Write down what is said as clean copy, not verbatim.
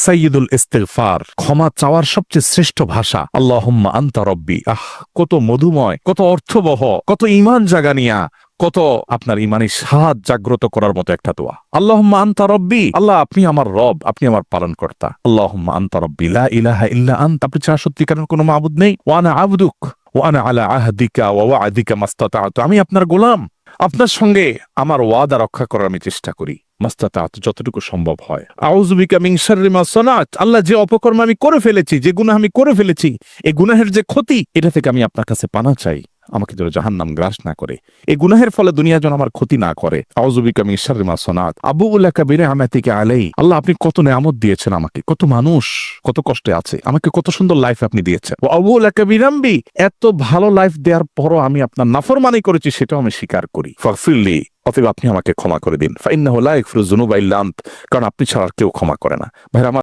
সাইয়্যিদুল ইস্তিগফার, ক্ষমা চাওয়ার সবচেয়ে শ্রেষ্ঠ ভাষা। আল্লাহুম্মা আনতা রব্বি। কত মধুময়, কত অর্থবহ, কত ঈমান জাগানিয়া, কত আপনার ঈমানি স্বাদ জাগ্রত করার মতো একটা দোয়া। আল্লাহুম্মা আনতা রব্বি, আল্লাহ আপনি আমার রব, আপনি আমার পালনকর্তা। আল্লাহুম্মা আনতা রব্বি লা ইলাহা ইল্লা আনতা, আপনি ছাড়া সত্যিকারের কোনো মাবুদ নেই। ওয়া আনা আবদুক ওয়া আনা আলা আহদিকা ওয়া ওয়া'দিকা মাস্তাতা'তু, আমি আপনার গোলাম, আপনার সঙ্গে আমার ওয়াদা রক্ষা করার আমি চেষ্টা করি মাস্তাতা'তু, যতটুকু সম্ভব হয়। আউযু বিকা মিন শাররি মা সানাত, আল্লাহ যে অপকর্ম আমি করে ফেলেছি, যে গুনাহ আমি করে ফেলেছি, এই গুনাহের যে ক্ষতি, এটা থেকে আমি আপনার কাছে পানাহ চাই, আমাকে যেন জাহান্নাম গ্রাস না করে, এই গুনাহের ফলে দুনিয়া যেন আমার ক্ষতি না করে। আউযু বিকা মিন শাররি মা সানাত আবুউ লাকা বিনি'মাতিকা আলাই, আল্লাহ আপনি কত নেয়ামত দিয়েছেন আমাকে, কত মানুষ কত কষ্টে আছে, আমাকে কত সুন্দর লাইফ আপনি দিয়েছেন। ওয়া আবুউ লাকা বিযামবি, এত ভালো লাইফ দেওয়ার পরও আমি আপনার নাফরমানি করেছি, সেটাও আমি স্বীকার করি। ফাগফিরলি, অতএব আপনি আমাকে ক্ষমা করে দিন। ফাইন্নাহু লা ইয়াগফিরুয যুনুবা ইল্লা আনত, কারণ আপনি ছাড়া আর কেউ ক্ষমা করে না। ভাইরা আমার,